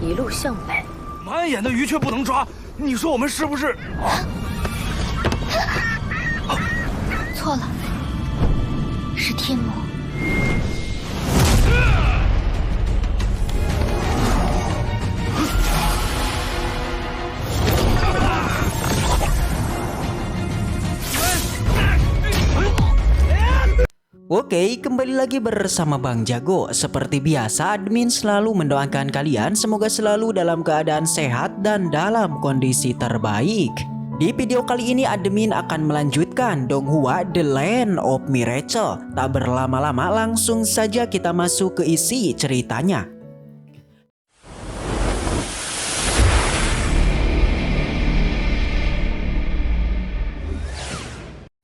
一路向北。满眼的鱼却不能抓，你说我们是不是？错了，是天魔。Oke, kembali lagi bersama Bang Jago. Seperti biasa, admin selalu mendoakan kalian semoga selalu dalam keadaan sehat dan dalam kondisi terbaik. Di video kali ini admin akan melanjutkan Donghua The Land of Miracle. Tak berlama-lama langsung saja kita masuk ke isi ceritanya.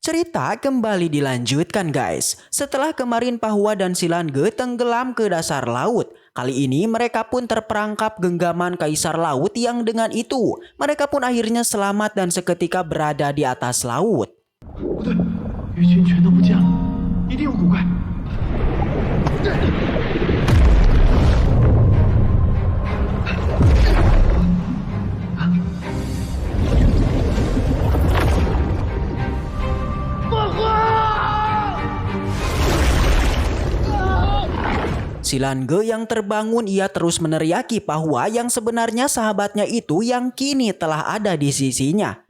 Cerita kembali dilanjutkan guys. Setelah kemarin Pahua dan Silangge tenggelam ke dasar laut, kali ini mereka pun terperangkap genggaman Kaisar Laut yang dengan itu mereka pun akhirnya selamat dan seketika berada di atas laut. 不对，鱼群全都不见了，一定有古怪。 Silangge yang terbangun ia terus meneriaki Pahua yang sebenarnya sahabatnya itu yang kini telah ada di sisinya.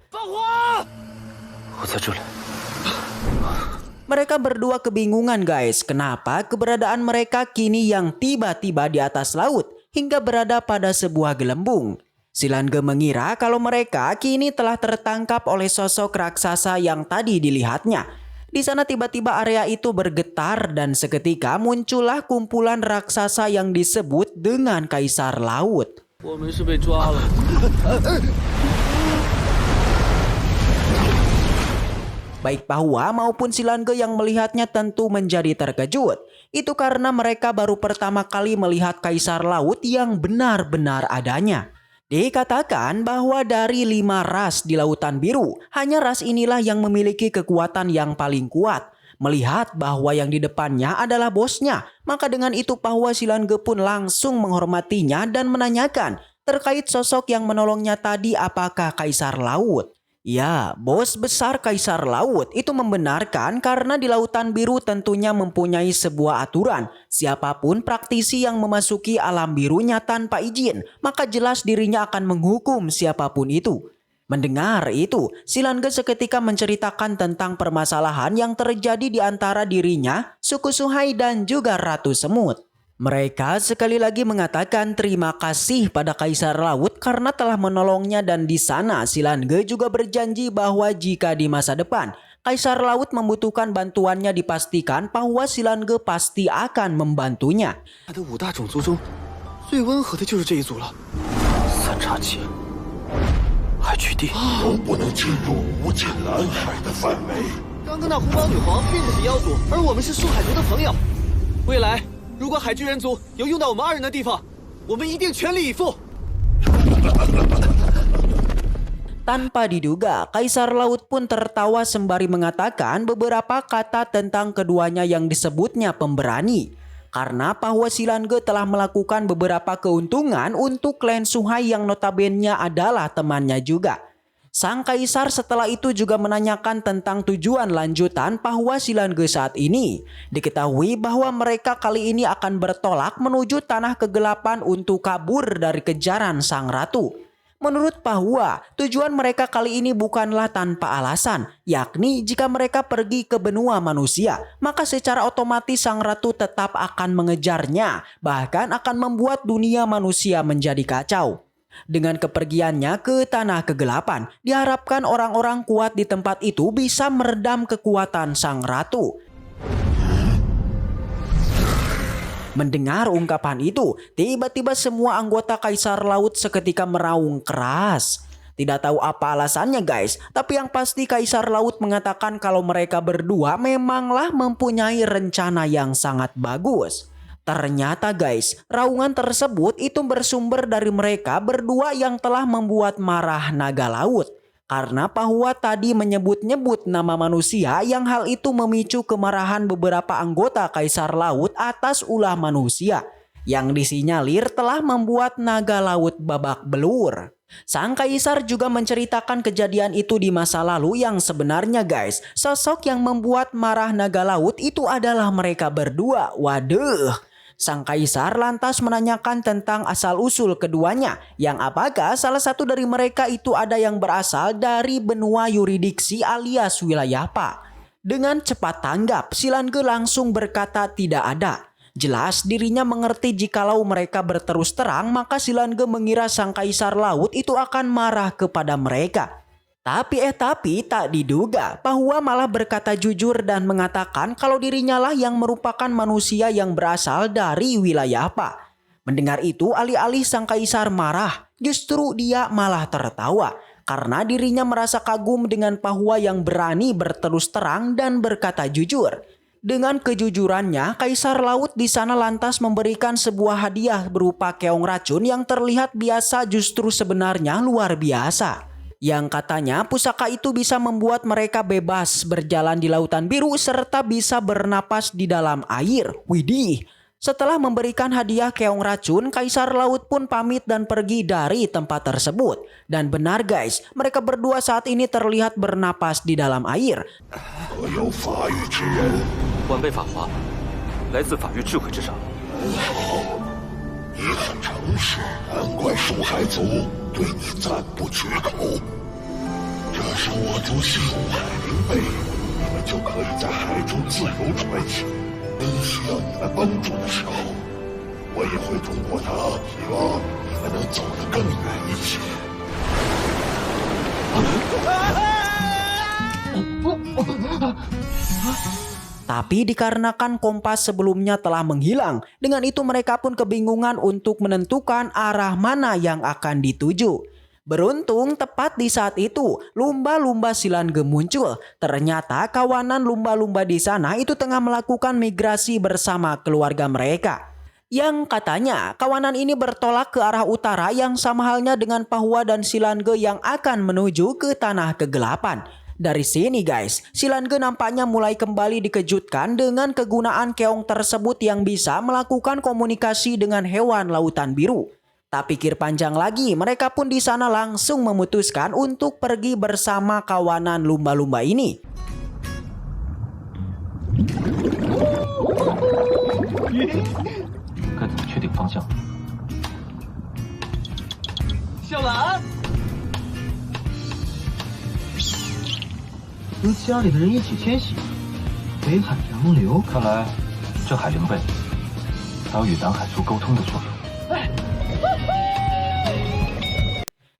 Mereka berdua kebingungan guys, kenapa keberadaan mereka kini yang tiba-tiba di atas laut hingga berada pada sebuah gelembung. Silangge mengira kalau mereka kini telah tertangkap oleh sosok raksasa yang tadi dilihatnya. Di sana tiba-tiba area itu bergetar dan seketika muncullah kumpulan raksasa yang disebut dengan Kaisar Laut. Baik Pahua maupun Silangge yang melihatnya tentu menjadi terkejut. Itu karena mereka baru pertama kali melihat Kaisar Laut yang benar-benar adanya. Dikatakan bahwa dari 5 ras di Lautan Biru, hanya ras inilah yang memiliki kekuatan yang paling kuat. Melihat bahwa yang di depannya adalah bosnya, maka dengan itu Pahua Silangge pun langsung menghormatinya dan menanyakan terkait sosok yang menolongnya tadi apakah Kaisar Laut. Ya, bos besar Kaisar Laut itu membenarkan karena di Lautan Biru tentunya mempunyai sebuah aturan. Siapapun praktisi yang memasuki alam birunya tanpa izin, maka jelas dirinya akan menghukum siapapun itu. Mendengar itu, Silangge seketika menceritakan tentang permasalahan yang terjadi di antara dirinya, suku Suhai dan juga Ratu Semut. Mereka sekali lagi mengatakan terima kasih pada Kaisar Laut karena telah menolongnya dan di sana Silangge juga berjanji bahwa jika di masa depan Kaisar Laut membutuhkan bantuannya dipastikan Pahua Silangge pasti akan membantunya.他的5大种族中最温和的就是这一族了。三叉戟、海巨帝都不能进入无尽蓝海的范围。刚刚那红毛女皇并不是妖族，而我们是树海族的朋友。未来如果海巨人族有用到我们2人的地方，我们一定全力以赴。 Tanpa diduga, Kaisar Laut pun tertawa sembari mengatakan beberapa kata tentang keduanya yang disebutnya pemberani. Karena Pahua Silangge telah melakukan beberapa keuntungan untuk klan Suhai yang notabene adalah temannya juga. Sang Kaisar setelah itu juga menanyakan tentang tujuan lanjutan Pahua Silangge saat ini. Diketahui bahwa mereka kali ini akan bertolak menuju tanah kegelapan untuk kabur dari kejaran sang ratu. Menurut Pahua, tujuan mereka kali ini bukanlah tanpa alasan, yakni jika mereka pergi ke benua manusia, maka secara otomatis sang ratu tetap akan mengejarnya, bahkan akan membuat dunia manusia menjadi kacau. Dengan kepergiannya ke tanah kegelapan, diharapkan orang-orang kuat di tempat itu bisa meredam kekuatan sang ratu. Mendengar ungkapan itu, tiba-tiba semua anggota Kaisar Laut seketika meraung keras. Tidak tahu apa alasannya guys, tapi yang pasti Kaisar Laut mengatakan kalau mereka berdua memanglah mempunyai rencana yang sangat bagus. Ternyata guys, raungan tersebut itu bersumber dari mereka berdua yang telah membuat marah naga laut. Karena Pahua tadi menyebut-nyebut nama manusia yang hal itu memicu kemarahan beberapa anggota Kaisar Laut atas ulah manusia. yang disinyalir telah membuat naga laut babak belur. Sang kaisar juga menceritakan kejadian itu di masa lalu yang sebenarnya guys, sosok yang membuat marah naga laut itu adalah mereka berdua. Waduh. Sang kaisar lantas menanyakan tentang asal-usul keduanya, yang apakah salah satu dari mereka itu ada yang berasal dari benua yuridiksi alias wilayah Pa. Dengan cepat tanggap, Xilangge langsung berkata tidak ada. Jelas dirinya mengerti jikalau mereka berterus terang, maka Xilangge mengira sang kaisar laut itu akan marah kepada mereka. Tapi tak diduga bahwa malah berkata jujur dan mengatakan kalau dirinya lah yang merupakan manusia yang berasal dari wilayah Pa. Mendengar itu, alih-alih sang kaisar marah, justru dia malah tertawa karena dirinya merasa kagum dengan Pahua yang berani berterus terang dan berkata jujur. Dengan kejujurannya, kaisar laut di sana lantas memberikan sebuah hadiah berupa keong racun yang terlihat biasa justru sebenarnya luar biasa. Yang katanya pusaka itu bisa membuat mereka bebas berjalan di lautan biru serta bisa bernapas di dalam air. Widih. Setelah memberikan hadiah keong racun, kaisar laut pun pamit dan pergi dari tempat tersebut. Dan benar guys, mereka berdua saat ini terlihat bernapas di dalam air. 可有法域之人？ 晚辈法华，来自法域智慧之上。好，你很诚实，难怪蜀海族对你赞不绝口。这是我族蜀海灵贝，你们就可以在海中自由穿行。真需要你们帮助的时候，我也会通过它，希望你们能走得更远一些。 Tapi dikarenakan kompas sebelumnya telah menghilang, dengan itu mereka pun kebingungan untuk menentukan arah mana yang akan dituju. Beruntung tepat di saat itu lumba-lumba Xilangge muncul. Ternyata kawanan lumba-lumba di sana itu tengah melakukan migrasi bersama keluarga mereka. Yang katanya kawanan ini bertolak ke arah utara yang sama halnya dengan Pahua dan Xilangge yang akan menuju ke tanah kegelapan. Dari sini guys, Xilangge nampaknya mulai kembali dikejutkan dengan kegunaan keong tersebut yang bisa melakukan komunikasi dengan hewan lautan biru. Tak pikir panjang lagi, mereka pun di sana langsung memutuskan untuk pergi bersama kawanan lumba-lumba ini. 该怎么确定方向？小兰，和家里的人一起迁徙，北海洋流，看来这海灵贝还有与南海族沟通的作用。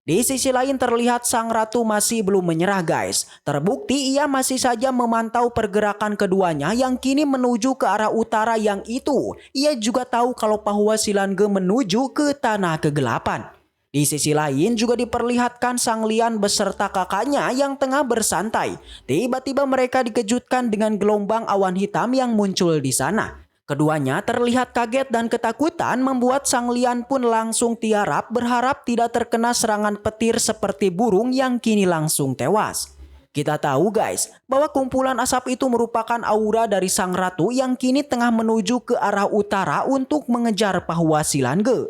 Di sisi lain terlihat sang ratu masih belum menyerah guys. Terbukti ia masih saja memantau pergerakan keduanya yang kini menuju ke arah utara yang itu. Ia juga tahu kalau Pahua Xilangge menuju ke tanah kegelapan. Di sisi lain juga diperlihatkan Sang Lian beserta kakaknya yang tengah bersantai. Tiba-tiba mereka dikejutkan dengan gelombang awan hitam yang muncul di sana. Keduanya terlihat kaget dan ketakutan membuat Sang Lian pun langsung tiarap berharap tidak terkena serangan petir seperti burung yang kini langsung tewas. Kita tahu guys bahwa kumpulan asap itu merupakan aura dari sang ratu yang kini tengah menuju ke arah utara untuk mengejar Pahua Xilangge.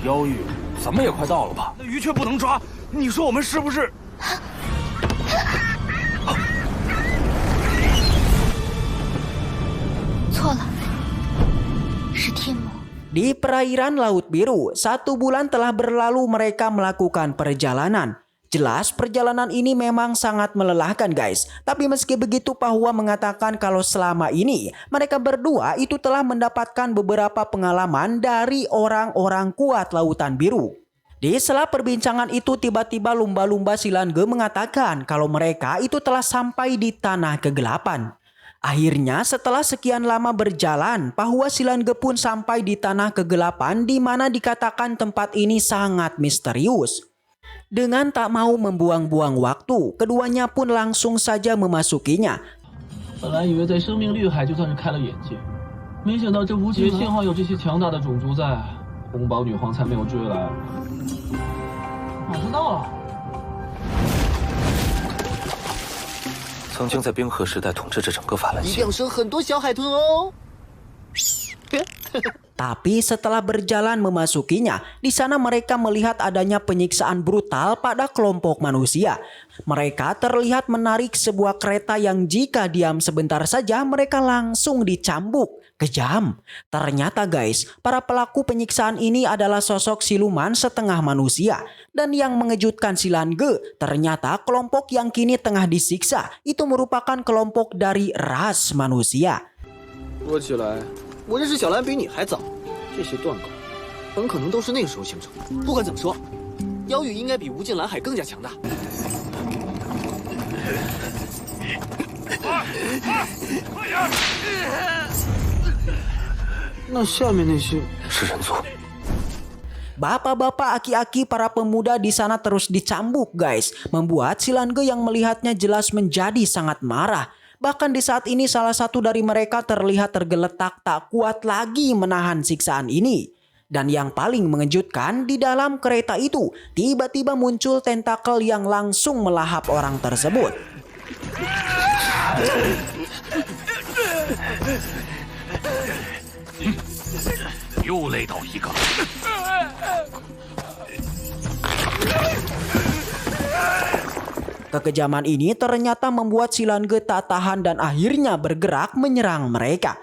妖域咱们也快到了吧？那鱼却不能抓，你说我们是不是？ 错了，是天魔。 Di perairan Laut Biru, 1 bulan telah berlalu mereka melakukan perjalanan. Jelas perjalanan ini memang sangat melelahkan guys. Tapi meski begitu Pahua mengatakan kalau selama ini mereka berdua itu telah mendapatkan beberapa pengalaman dari orang-orang kuat Lautan Biru. Di sela perbincangan itu tiba-tiba lumba-lumba Xilangge mengatakan kalau mereka itu telah sampai di tanah kegelapan. Akhirnya setelah sekian lama berjalan, Pahua Xilangge pun sampai di tanah kegelapan di mana dikatakan tempat ini sangat misterius. Dengan tak mau membuang-buang waktu, keduanya pun langsung saja memasukinya. 本来以为在生命绿海就算是开了眼界，没想到这无解，幸好有这些强大的种族在，红宝女皇才没有追来。马上到了。 曾经在冰河时代统治着整个法兰西一定，要生很多小海豚哦。Tapi setelah berjalan memasukinya, di sana mereka melihat adanya penyiksaan brutal pada kelompok manusia. Mereka terlihat menarik sebuah kereta yang jika diam sebentar saja mereka langsung dicambuk. Kejam. Ternyata guys, para pelaku penyiksaan ini adalah sosok siluman setengah manusia. Dan yang mengejutkan si Lange, ternyata kelompok yang kini tengah disiksa itu merupakan kelompok dari ras manusia. 说起来，我认识小兰比你还早，这些断稿很可能都是那个时候形成。不管怎么说，妖域应该比吴敬蓝海更加强大。那下面那些是人族。 Bapak-bapak aki-aki para pemuda di sana terus dicambuk guys, membuat si Lange yang melihatnya jelas menjadi sangat marah. Bahkan di saat ini salah satu dari mereka terlihat tergeletak tak kuat lagi menahan siksaan ini. Dan yang paling mengejutkan, di dalam kereta itu tiba-tiba muncul tentakel yang langsung melahap orang tersebut. 又累倒一个。 Kekejaman ini ternyata membuat si Lange tak tahan dan akhirnya bergerak menyerang mereka.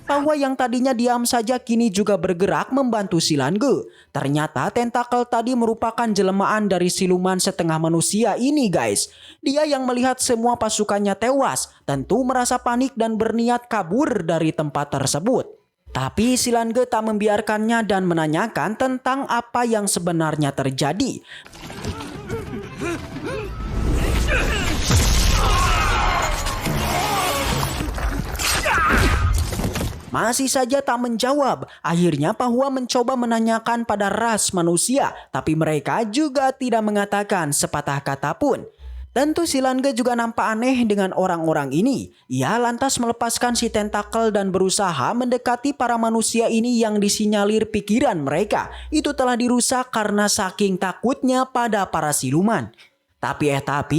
Bahwa yang tadinya diam saja kini juga bergerak membantu si Lange. Ternyata tentakel tadi merupakan jelmaan dari siluman setengah manusia ini guys. Dia yang melihat semua pasukannya tewas, tentu merasa panik dan berniat kabur dari tempat tersebut. Tapi si Lange tak membiarkannya dan menanyakan tentang apa yang sebenarnya terjadi. Masih saja tak menjawab. Akhirnya Pahua mencoba menanyakan pada ras manusia, tapi mereka juga tidak mengatakan sepatah kata pun. Tentu si Lange juga nampak aneh dengan orang-orang ini. Ia lantas melepaskan si tentakel dan berusaha mendekati para manusia ini yang disinyalir pikiran mereka itu telah dirusak karena saking takutnya pada para siluman. Tapi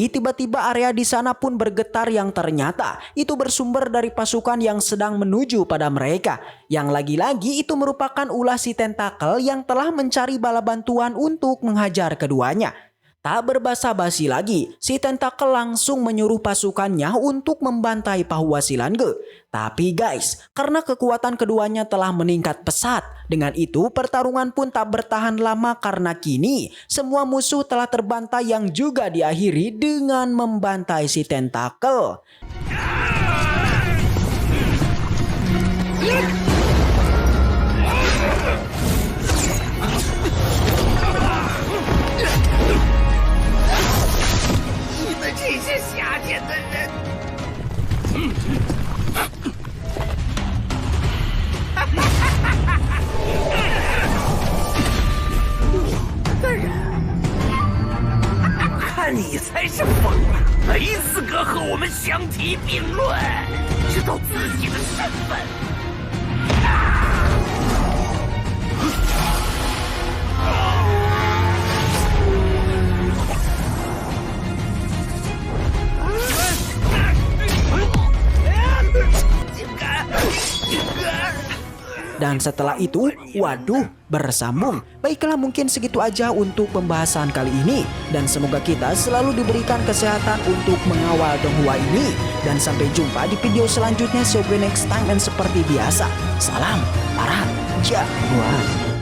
tiba-tiba area di sana pun bergetar yang ternyata itu bersumber dari pasukan yang sedang menuju pada mereka. Yang lagi-lagi itu merupakan ulah si tentakel yang telah mencari bala bantuan untuk menghajar keduanya. Tak berbasa-basi lagi, si tentakel langsung menyuruh pasukannya untuk membantai Pahua si Lange. Tapi guys, karena kekuatan keduanya telah meningkat pesat, dengan itu pertarungan pun tak bertahan lama karena kini semua musuh telah terbantai yang juga diakhiri dengan membantai si tentakel. Dan setelah itu, waduh, bersambung. Baiklah, mungkin segitu aja untuk pembahasan kali ini. Dan semoga kita selalu diberikan kesehatan untuk mengawal Donghua ini. Dan sampai jumpa di video selanjutnya. See you next time, and seperti biasa, salam para jagoan.